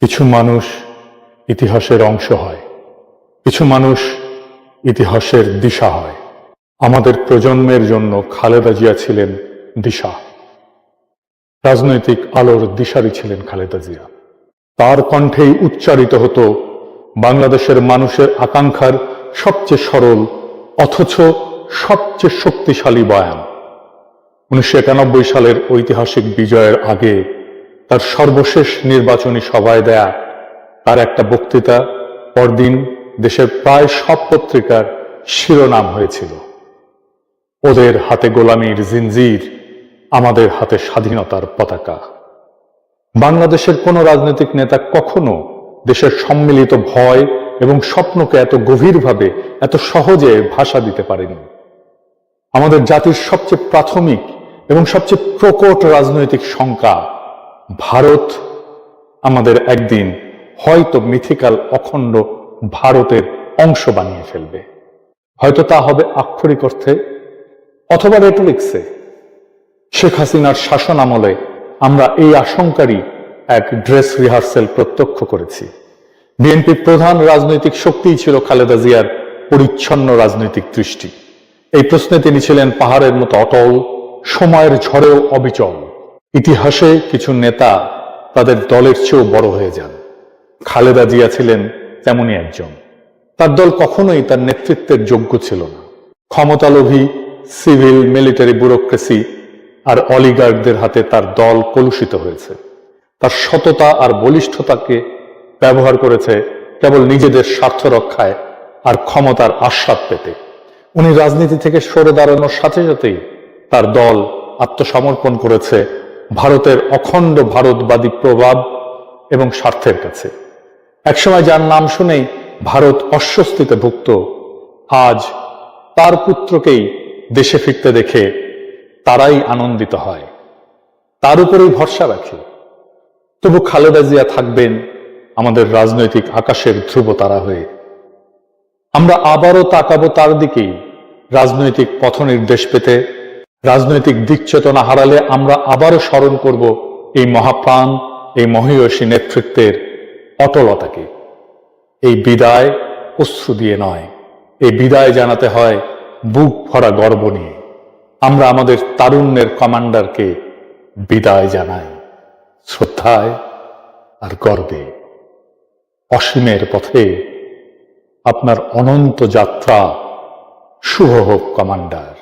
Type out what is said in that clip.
কিছু মানুষ ইতিহাসের অংশ হয়, কিছু মানুষ ইতিহাসের দিশা হয়। আমাদের প্রজন্মের জন্য খালেদা জিয়া ছিলেন দিশা, রাজনৈতিক আলোর দিশারি ছিলেন খালেদা জিয়া। তার কণ্ঠেই উচ্চারিত হতো বাংলাদেশের মানুষের আকাঙ্ক্ষার সবচেয়ে সরল অথচ সবচেয়ে শক্তিশালী বয়ান। 1991 সালের ঐতিহাসিক বিজয়ের আগে তার সর্বশেষ নির্বাচনী সভায় দেয়া তার একটা বক্তৃতা পরদিন দেশের প্রায় সব পত্রিকার শিরোনাম হয়েছিল, ওদের হাতে গোলামীর জিনজির, আমাদের হাতে স্বাধীনতার পতাকা। বাংলাদেশের কোনো রাজনৈতিক নেতা কখনো দেশের সম্মিলিত ভয় এবং স্বপ্নকে এত গভীরভাবে এত সহজে ভাষা দিতে পারেনি। আমাদের জাতির সবচেয়ে প্রাথমিক এবং সবচেয়ে প্রকট রাজনৈতিক শঙ্কা, ভারত আমাদের একদিন হয়তো মিথিক্যাল অখণ্ড ভারতের অংশ বানিয়ে ফেলবে। হয়তো তা হবে আক্ষরিক অর্থে অথবা রেটরিক্সে। শেখ হাসিনার শাসন আমলে আমরা এই আশঙ্কারই এক ড্রেস রিহার্সেল প্রত্যক্ষ করেছি। বিএনপির প্রধান রাজনৈতিক শক্তিই ছিল খালেদা জিয়ার পরিচ্ছন্ন রাজনৈতিক দৃষ্টি। এই প্রশ্নে তিনি ছিলেন পাহাড়ের মতো অটল, সময়ের ঝড়েও অবিচল। ইতিহাসে কিছু নেতা তাদের দলের চেয়েও বড় হয়ে যান, খালেদা জিয়া ছিলেন তেমনই একজন। তার দল কখনোই তার নেতৃত্বের যোগ্য ছিল না। ক্ষমতালোভী সিভিল মিলিটারি ব্যুরোক্রেসি আর অলিগার্কদের হাতে তার দল কলুষিত হয়েছে। তার সততা আর বলিষ্ঠতাকে ব্যবহার করেছে কেবল নিজেদের স্বার্থ রক্ষায় আর ক্ষমতার আস্বাদ পেতে। উনি রাজনীতি থেকে সরে দাঁড়ানোর সাথে সাথেই তার দল আত্মসমর্পণ করেছে ভারতের অখণ্ড ভারতবাদী প্রভাব এবং স্বার্থের কাছে। একসময় যার নাম শুনেই ভারত অস্বস্তিতে ভুগত, আজ তার পুত্রকেই দেশে ফিরতে দেখে তারাই আনন্দিত হয়, তার উপরেই ভরসা রাখে। তবু খালেদা জিয়া থাকবেন আমাদের রাজনৈতিক আকাশের ধ্রুবতারা হয়ে। আমরা আবারও তাকাবো তার দিকেই রাজনৈতিক পথ নির্দেশ পেতে। রাজনৈতিক দিক চেতনা হারালে আমরা আবারও স্মরণ করব এই মহাপ্রাণ, এই মহীয়সী নেতৃত্বের অটলতাকে। এই বিদায় অশ্রু দিয়ে নয়, এই বিদায় জানাতে হয় বুক ভরা গর্ব নিয়ে। আমরা আমাদের তারুণ্যের কমান্ডারকে বিদায় জানাই শ্রদ্ধায় আর গর্বে। অসীমের পথে আপনার অনন্ত যাত্রা শুভ হোক কমান্ডার।